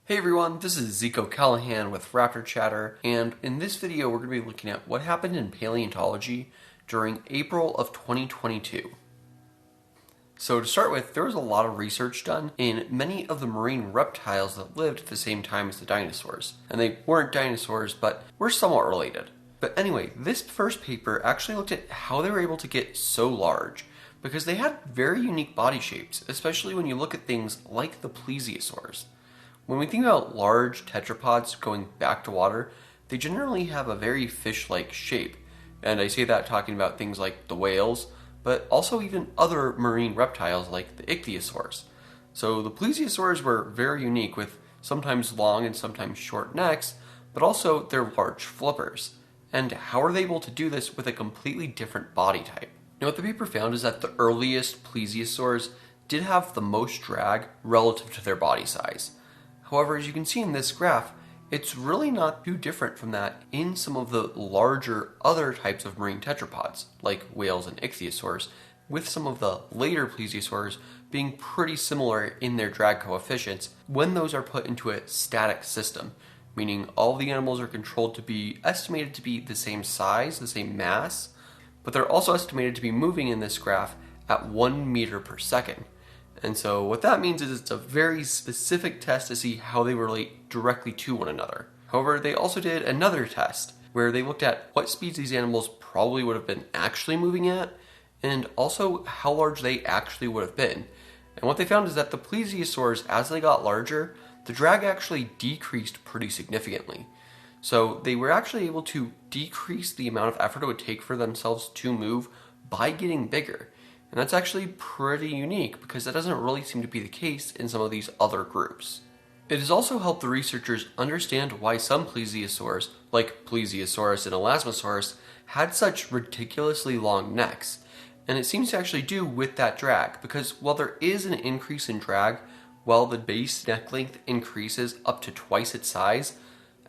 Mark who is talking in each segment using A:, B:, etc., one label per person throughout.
A: Hey everyone, this is Zico Callahan with Raptor Chatter, and in this video we're going to be looking at what happened in paleontology during April of 2022. So to start with, there was a lot of research done in many of the marine reptiles that lived at the same time as the dinosaurs. And they weren't dinosaurs, but were somewhat related. But anyway, this first paper actually looked at how they were able to get so large, because they had very unique body shapes, especially when you look at things like the plesiosaurs. When we think about large tetrapods going back to water, they generally have a very fish-like shape. And I say that talking about things like the whales, but also even other marine reptiles like the ichthyosaurs. So the plesiosaurs were very unique with sometimes long and sometimes short necks, but also their large flippers. And how are they able to do this with a completely different body type? Now what the paper found is that the earliest plesiosaurs did have the most drag relative to their body size. However, as you can see in this graph, it's really not too different from that in some of the larger other types of marine tetrapods, like whales and ichthyosaurs, with some of the later plesiosaurs being pretty similar in their drag coefficients when those are put into a static system, meaning all the animals are controlled to be estimated to be the same size, the same mass, but they're also estimated to be moving in this graph at 1 meter per second. And so what that means is it's a very specific test to see how they relate directly to one another. However, they also did another test where they looked at what speeds these animals probably would have been actually moving at, and also how large they actually would have been. And what they found is that the plesiosaurs, as they got larger, the drag actually decreased pretty significantly. So they were actually able to decrease the amount of effort it would take for themselves to move by getting bigger. And that's actually pretty unique because that doesn't really seem to be the case in some of these other groups. It has also helped the researchers understand why some plesiosaurs, like Plesiosaurus and Elasmosaurus, had such ridiculously long necks. And it seems to actually do with that drag, because while there is an increase in drag, while the base neck length increases up to twice its size,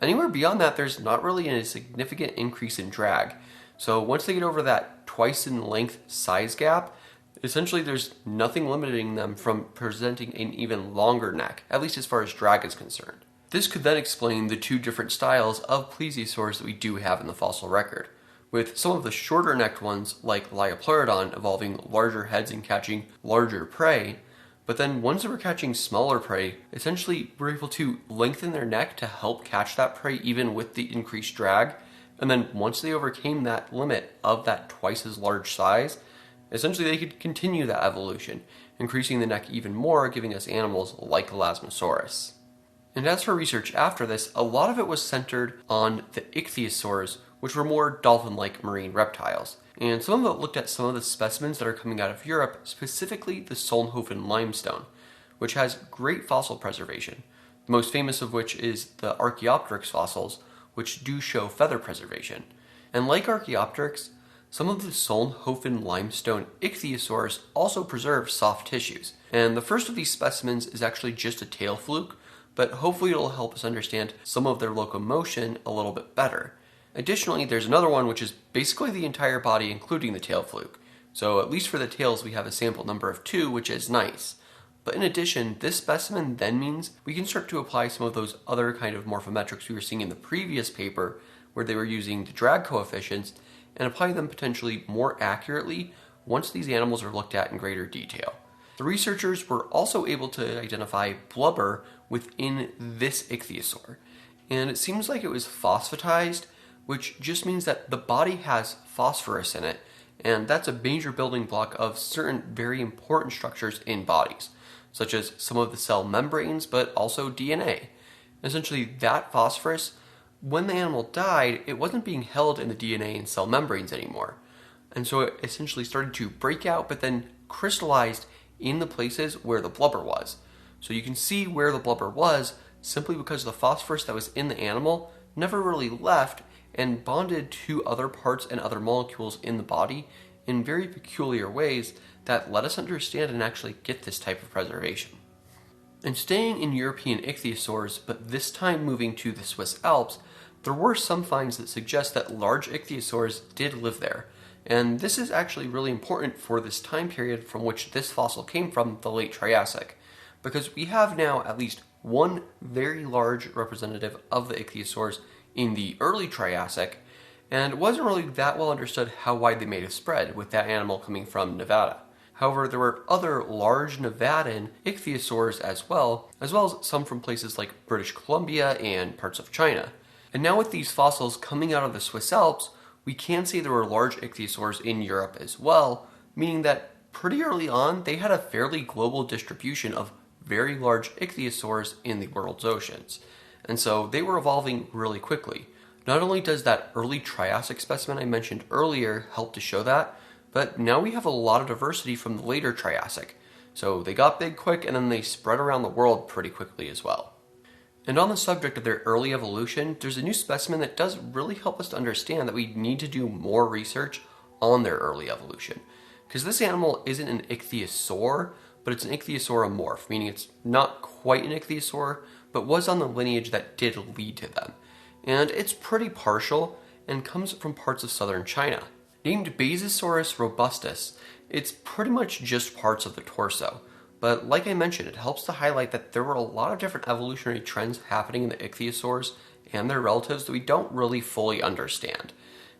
A: anywhere beyond that there's not really a significant increase in drag. So once they get over that twice in length size gap, essentially there's nothing limiting them from presenting an even longer neck, at least as far as drag is concerned. This could then explain the two different styles of plesiosaurs that we do have in the fossil record, with some of the shorter necked ones like Liopleurodon evolving larger heads and catching larger prey, but then ones that were catching smaller prey essentially were able to lengthen their neck to help catch that prey even with the increased drag, and then once they overcame that limit of that twice as large size, essentially they could continue that evolution, increasing the neck even more, giving us animals like Elasmosaurus. And as for research after this, a lot of it was centered on the ichthyosaurs, which were more dolphin-like marine reptiles. And some of it looked at some of the specimens that are coming out of Europe, specifically the Solnhofen limestone, which has great fossil preservation, the most famous of which is the Archaeopteryx fossils, which do show feather preservation. And like Archaeopteryx, some of the Solnhofen limestone ichthyosaurs also preserve soft tissues. And the first of these specimens is actually just a tail fluke, but hopefully it'll help us understand some of their locomotion a little bit better. Additionally, there's another one which is basically the entire body including the tail fluke. So at least for the tails we have a sample number of 2, which is nice. But in addition, this specimen then means we can start to apply some of those other kind of morphometrics we were seeing in the previous paper where they were using the drag coefficients and apply them potentially more accurately once these animals are looked at in greater detail. The researchers were also able to identify blubber within this ichthyosaur, and it seems like it was phosphatized, which just means that the body has phosphorus in it, and that's a major building block of certain very important structures in bodies, such as some of the cell membranes, but also DNA. Essentially, that phosphorus, when the animal died, it wasn't being held in the DNA and cell membranes anymore. And so it essentially started to break out, but then crystallized in the places where the blubber was. So you can see where the blubber was simply because the phosphorus that was in the animal never really left and bonded to other parts and other molecules in the body in very peculiar ways that let us understand and actually get this type of preservation. And staying in European ichthyosaurs, but this time moving to the Swiss Alps, there were some finds that suggest that large ichthyosaurs did live there. And this is actually really important for this time period from which this fossil came from, the late Triassic, because we have now at least one very large representative of the ichthyosaurs in the early Triassic, and it wasn't really that well understood how wide they may have spread, with that animal coming from Nevada. However, there were other large Nevadan ichthyosaurs as well as some from places like British Columbia and parts of China. And now with these fossils coming out of the Swiss Alps, we can say there were large ichthyosaurs in Europe as well, meaning that pretty early on they had a fairly global distribution of very large ichthyosaurs in the world's oceans. And so they were evolving really quickly. Not only does that early Triassic specimen I mentioned earlier help to show that, but now we have a lot of diversity from the later Triassic. So they got big quick and then they spread around the world pretty quickly as well. And on the subject of their early evolution, there's a new specimen that does really help us to understand that we need to do more research on their early evolution. Because this animal isn't an ichthyosaur, but it's an ichthyosauromorph, meaning it's not quite an ichthyosaur, but was on the lineage that did lead to them. And it's pretty partial and comes from parts of southern China. Named Baisesaurus robustus, it's pretty much just parts of the torso. But like I mentioned, it helps to highlight that there were a lot of different evolutionary trends happening in the ichthyosaurs and their relatives that we don't really fully understand.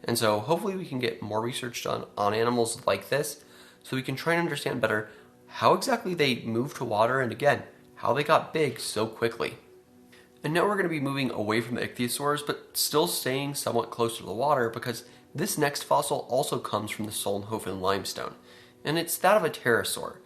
A: And so hopefully we can get more research done on animals like this so we can try and understand better how exactly they moved to water and again, how they got big so quickly. And now we're going to be moving away from the ichthyosaurs but still staying somewhat close to the water because this next fossil also comes from the Solnhofen limestone, and it's that of a pterosaur.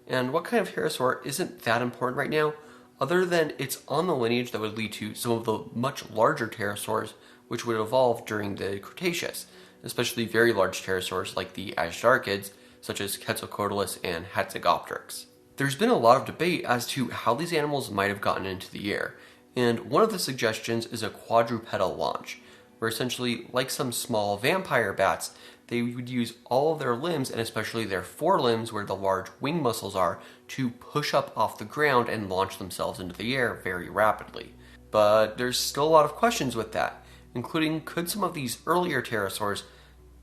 A: And what kind of pterosaur isn't that important right now, other than it's on the lineage that would lead to some of the much larger pterosaurs which would evolve during the Cretaceous, especially very large pterosaurs like the Azhdarchids, such as Quetzalcoatlus and Hatzegopteryx. There's been a lot of debate as to how these animals might have gotten into the air, and one of the suggestions is a quadrupedal launch, where essentially, like some small vampire bats, they would use all of their limbs, and especially their forelimbs where the large wing muscles are, to push up off the ground and launch themselves into the air very rapidly. But there's still a lot of questions with that, including could some of these earlier pterosaurs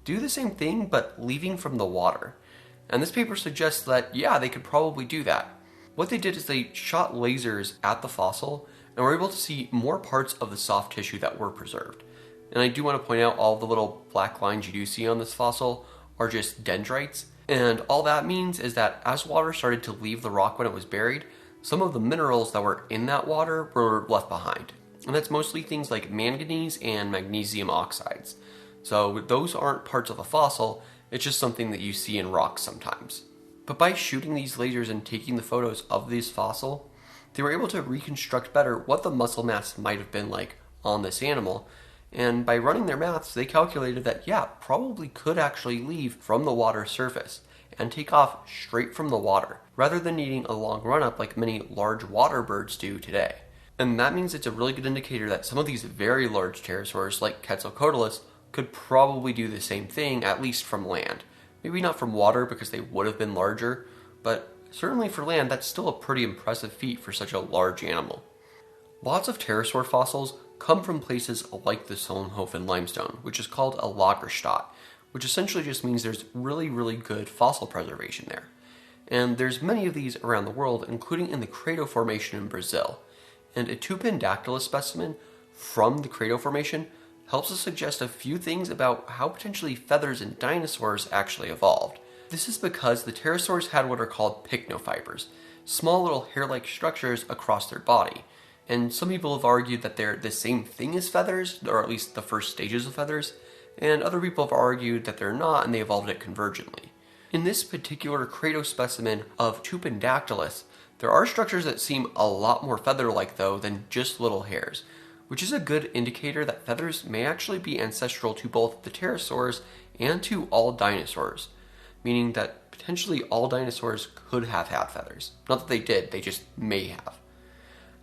A: do the same thing but leaving from the water? And this paper suggests that, yeah, they could probably do that. What they did is they shot lasers at the fossil and were able to see more parts of the soft tissue that were preserved. And I do want to point out all the little black lines you do see on this fossil are just dendrites. And all that means is that as water started to leave the rock when it was buried, some of the minerals that were in that water were left behind. And that's mostly things like manganese and magnesium oxides. So those aren't parts of the fossil, it's just something that you see in rocks sometimes. But by shooting these lasers and taking the photos of this fossil, they were able to reconstruct better what the muscle mass might have been like on this animal. And by running their maths, they calculated that, yeah, probably could actually leave from the water surface and take off straight from the water, rather than needing a long run-up like many large water birds do today. And that means it's a really good indicator that some of these very large pterosaurs, like Quetzalcoatlus, could probably do the same thing, at least from land. Maybe not from water because they would have been larger, but certainly for land, that's still a pretty impressive feat for such a large animal. Lots of pterosaur fossils come from places like the Solnhofen limestone, which is called a Lagerstatt, which essentially just means there's really, really good fossil preservation there. And there's many of these around the world, including in the Crato Formation in Brazil. And a Tupindactylus specimen from the Crato Formation helps us suggest a few things about how potentially feathers in dinosaurs actually evolved. This is because the pterosaurs had what are called pycnofibers, small little hair-like structures across their body. And some people have argued that they're the same thing as feathers, or at least the first stages of feathers, and other people have argued that they're not and they evolved it convergently. In this particular Crato specimen of Tupindactylus, there are structures that seem a lot more feather-like though than just little hairs, which is a good indicator that feathers may actually be ancestral to both the pterosaurs and to all dinosaurs, meaning that potentially all dinosaurs could have had feathers. Not that they did, they just may have.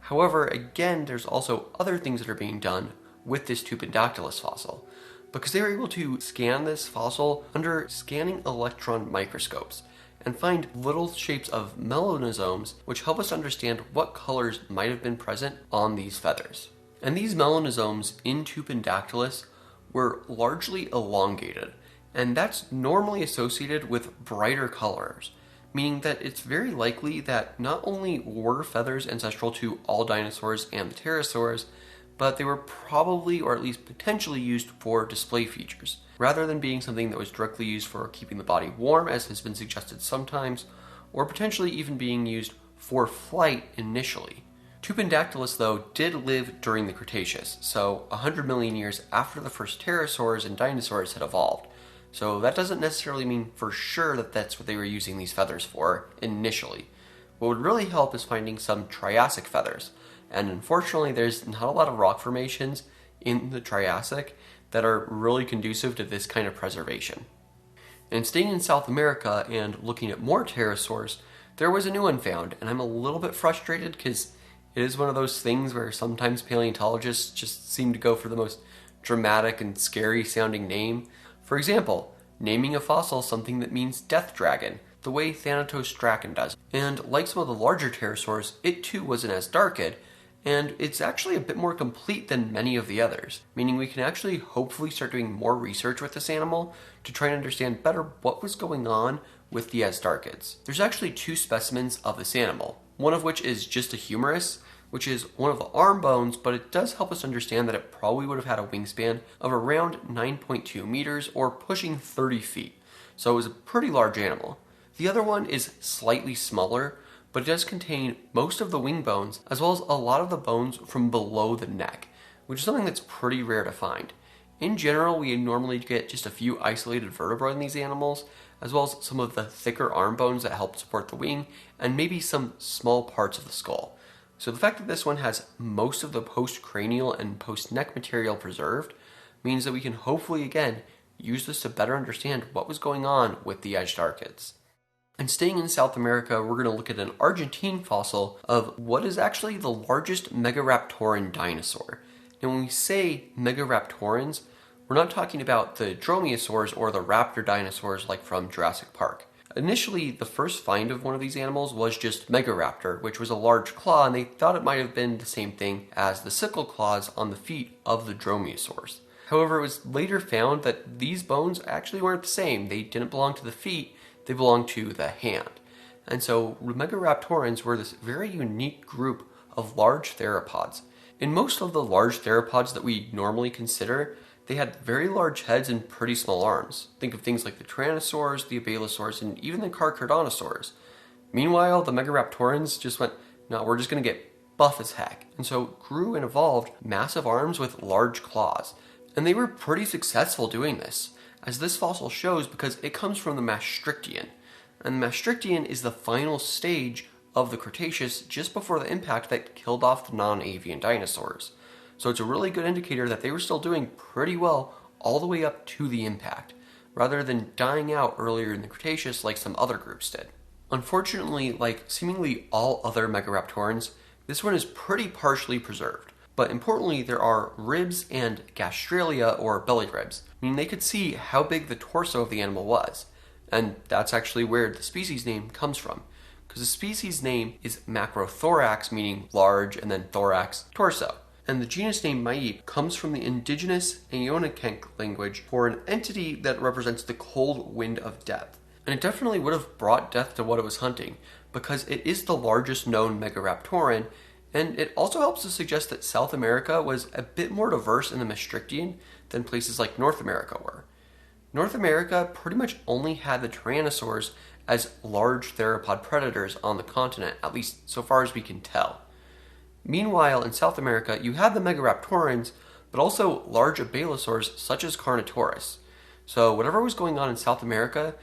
A: However, again, there's also other things that are being done with this Tupindactylus fossil, because they were able to scan this fossil under scanning electron microscopes and find little shapes of melanosomes which help us understand what colors might have been present on these feathers. And these melanosomes in Tupindactylus were largely elongated, and that's normally associated with brighter colors, meaning that it's very likely that not only were feathers ancestral to all dinosaurs and the pterosaurs, but they were probably or at least potentially used for display features, rather than being something that was directly used for keeping the body warm, as has been suggested sometimes, or potentially even being used for flight initially. Tupandactylus, though, did live during the Cretaceous, so 100 million years after the first pterosaurs and dinosaurs had evolved. So that doesn't necessarily mean for sure that that's what they were using these feathers for initially. What would really help is finding some Triassic feathers, and unfortunately there's not a lot of rock formations in the Triassic that are really conducive to this kind of preservation. And staying in South America and looking at more pterosaurs, there was a new one found, and I'm a little bit frustrated because it is one of those things where sometimes paleontologists just seem to go for the most dramatic and scary sounding name. For example, naming a fossil something that means death dragon, the way Thanatosdrakon does. And like some of the larger pterosaurs, it too was an Asdarchid, and it's actually a bit more complete than many of the others, meaning we can actually hopefully start doing more research with this animal to try and understand better what was going on with the Asdarchids. There's actually 2 specimens of this animal, one of which is just a humerus, which is one of the arm bones, but it does help us understand that it probably would have had a wingspan of around 9.2 meters or pushing 30 feet. So it was a pretty large animal. The other one is slightly smaller, but it does contain most of the wing bones as well as a lot of the bones from below the neck, which is something that's pretty rare to find. In general, we normally get just a few isolated vertebrae in these animals, as well as some of the thicker arm bones that help support the wing, and maybe some small parts of the skull. So the fact that this one has most of the post-cranial and post-neck material preserved means that we can hopefully, again, use this to better understand what was going on with the Asdarchids. And staying in South America, we're going to look at an Argentine fossil of what is actually the largest Megaraptoran dinosaur. Now when we say Megaraptorans, we're not talking about the Dromaeosaurs or the Raptor dinosaurs like from Jurassic Park. Initially, the first find of one of these animals was just Megaraptor, which was a large claw, and they thought it might have been the same thing as the sickle claws on the feet of the Dromaeosaurs. However, it was later found that these bones actually weren't the same. They didn't belong to the feet, they belonged to the hand. And so Megaraptorans were this very unique group of large theropods. In most of the large theropods that we normally consider, they had very large heads and pretty small arms. Think of things like the Tyrannosaurs, the Baisesaurus, and even the Carcharodontosaurs. Meanwhile, the Megaraptorans just went, no, we're just going to get buff as heck. And so grew and evolved massive arms with large claws. And they were pretty successful doing this, as this fossil shows because it comes from the Maastrichtian. And the Maastrichtian is the final stage of the Cretaceous just before the impact that killed off the non-avian dinosaurs. So it's a really good indicator that they were still doing pretty well all the way up to the impact, rather than dying out earlier in the Cretaceous like some other groups did. Unfortunately, like seemingly all other Megaraptorans, this one is pretty partially preserved. But importantly, there are ribs and gastralia or belly ribs, meaning they could see how big the torso of the animal was. And that's actually where the species name comes from, because the species name is macrothorax, meaning large, and then thorax, torso. And the genus name Maip comes from the indigenous Aeonicenc language for an entity that represents the cold wind of death. And it definitely would have brought death to what it was hunting, because it is the largest known Megaraptoran, and it also helps to suggest that South America was a bit more diverse in the Maastrichtian than places like North America were. North America pretty much only had the Tyrannosaurs as large theropod predators on the continent, at least so far as we can tell. Meanwhile, in South America, you had the Megaraptorans, but also large Baisesaurs such as Carnotaurus. So whatever was going on in South America,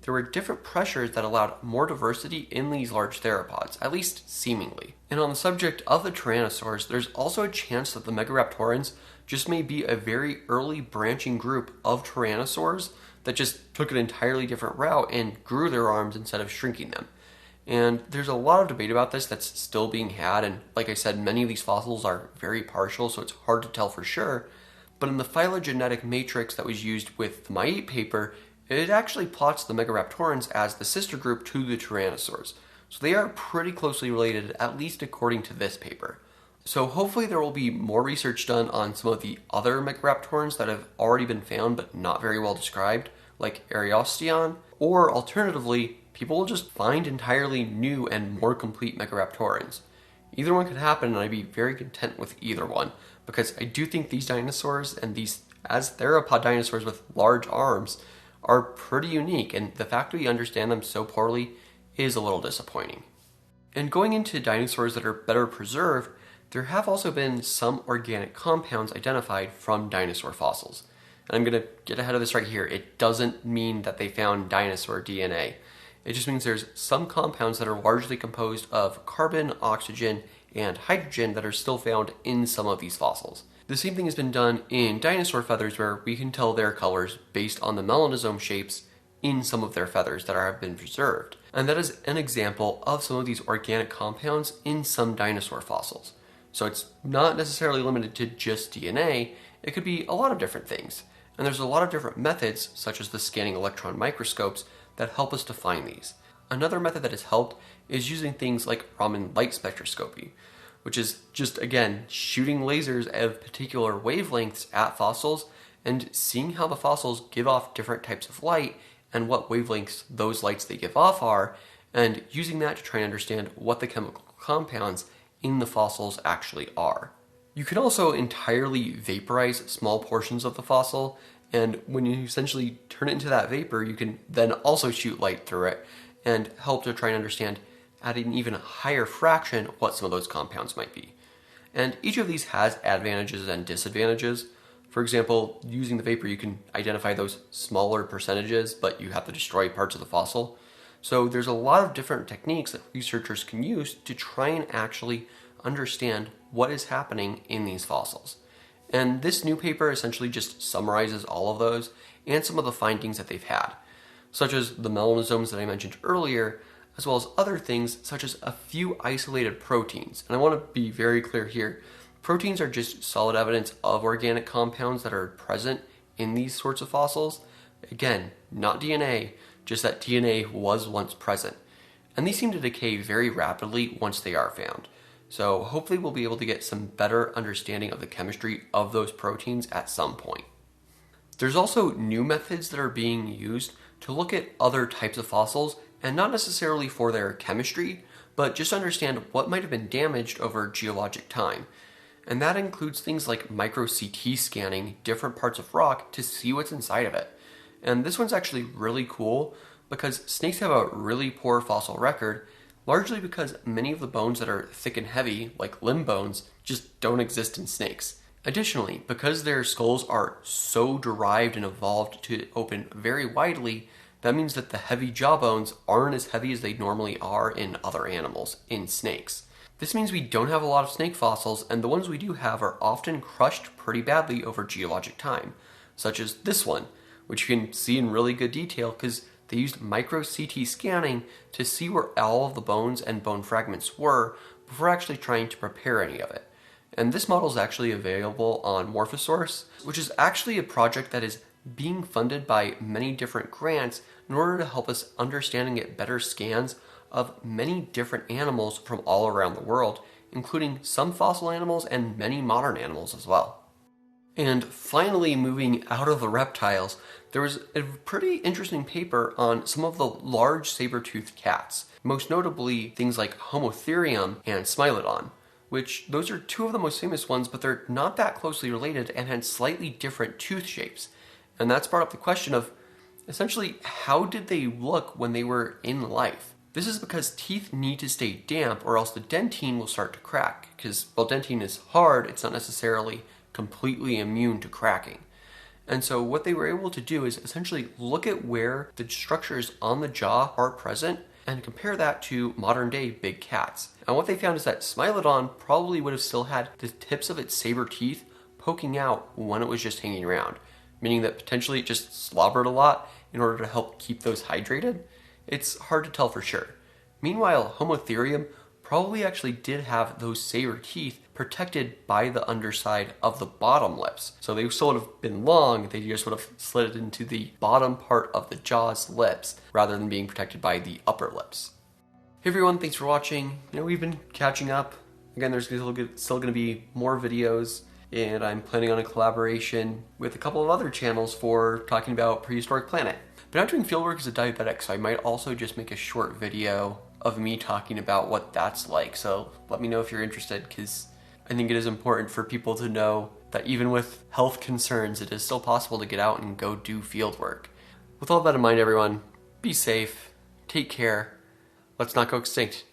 A: there were different pressures that allowed more diversity in these large theropods, at least seemingly. And on the subject of the Tyrannosaurs, there's also a chance that the Megaraptorans just may be a very early branching group of Tyrannosaurs that just took an entirely different route and grew their arms instead of shrinking them. And there's a lot of debate about this that's still being had, and like I said, many of these fossils are very partial, so it's hard to tell for sure. But in the phylogenetic matrix that was used with the Maip paper, it actually plots the Megaraptorans as the sister group to the Tyrannosaurs. So they are pretty closely related, at least according to this paper. So hopefully there will be more research done on some of the other Megaraptorans that have already been found but not very well described, like Ariostion, or alternatively, people will just find entirely new and more complete Megaraptorans. Either one could happen, and I'd be very content with either one, because I do think these dinosaurs and these as theropod dinosaurs with large arms are pretty unique, and the fact we understand them so poorly is a little disappointing. And going into dinosaurs that are better preserved, there have also been some organic compounds identified from dinosaur fossils. And I'm going to get ahead of this right here. It doesn't mean that they found dinosaur DNA. It just means there's some compounds that are largely composed of carbon, oxygen, and hydrogen that are still found in some of these fossils. The same thing has been done in dinosaur feathers, where we can tell their colors based on the melanosome shapes in some of their feathers that have been preserved. And that is an example of some of these organic compounds in some dinosaur fossils. So it's not necessarily limited to just DNA, it could be a lot of different things. And there's a lot of different methods, such as the scanning electron microscopes, that help us to find these. Another method that has helped is using things like Raman light spectroscopy, which is just, again, shooting lasers of particular wavelengths at fossils and seeing how the fossils give off different types of light and what wavelengths those lights they give off are, and using that to try and understand what the chemical compounds in the fossils actually are. You can also entirely vaporize small portions of the fossil, and when you essentially turn it into that vapor, you can then also shoot light through it and help to try and understand at an even higher fraction what some of those compounds might be. And each of these has advantages and disadvantages. For example, using the vapor, you can identify those smaller percentages, but you have to destroy parts of the fossil. So there's a lot of different techniques that researchers can use to try and actually understand what is happening in these fossils. And this new paper essentially just summarizes all of those and some of the findings that they've had, such as the melanosomes that I mentioned earlier, as well as other things such as a few isolated proteins. And I want to be very clear here. Proteins are just solid evidence of organic compounds that are present in these sorts of fossils. Again, not DNA, just that DNA was once present. And these seem to decay very rapidly once they are found. So hopefully we'll be able to get some better understanding of the chemistry of those proteins at some point. There's also new methods that are being used to look at other types of fossils, and not necessarily for their chemistry, but just understand what might have been damaged over geologic time. And that includes things like micro-CT scanning different parts of rock to see what's inside of it. And this one's actually really cool because snakes have a really poor fossil record, largely because many of the bones that are thick and heavy, like limb bones, just don't exist in snakes. Additionally, because their skulls are so derived and evolved to open very widely, that means that the heavy jaw bones aren't as heavy as they normally are in other animals, in snakes. This means we don't have a lot of snake fossils, and the ones we do have are often crushed pretty badly over geologic time, such as this one, which you can see in really good detail because they used micro-CT scanning to see where all of the bones and bone fragments were before actually trying to prepare any of it. And this model is actually available on Morphosource, which is actually a project that is being funded by many different grants in order to help us understand and get better scans of many different animals from all around the world, including some fossil animals and many modern animals as well. And finally, moving out of the reptiles, there was a pretty interesting paper on some of the large saber-toothed cats, most notably things like Homotherium and Smilodon, which those are two of the most famous ones, but they're not that closely related and had slightly different tooth shapes. And that's brought up the question of, essentially, how did they look when they were in life? This is because teeth need to stay damp or else the dentine will start to crack, because while dentine is hard, it's not necessarily completely immune to cracking. And so what they were able to do is essentially look at where the structures on the jaw are present and compare that to modern day big cats. And what they found is that Smilodon probably would have still had the tips of its saber teeth poking out when it was just hanging around, meaning that potentially it just slobbered a lot in order to help keep those hydrated. It's hard to tell for sure. Meanwhile, Homotherium probably actually did have those saber teeth protected by the underside of the bottom lips. So they still would have been long, they just would have slid into the bottom part of the jaw's lips rather than being protected by the upper lips. Hey everyone, thanks for watching. We've been catching up. Again, there's still going to be more videos, and I'm planning on a collaboration with a couple of other channels for talking about Prehistoric Planet. But not doing fieldwork as a diabetic, so I might also just make a short video of me talking about what that's like. So let me know if you're interested, because I think it is important for people to know that even with health concerns, it is still possible to get out and go do field work. With all that in mind, everyone, be safe, take care, let's not go extinct.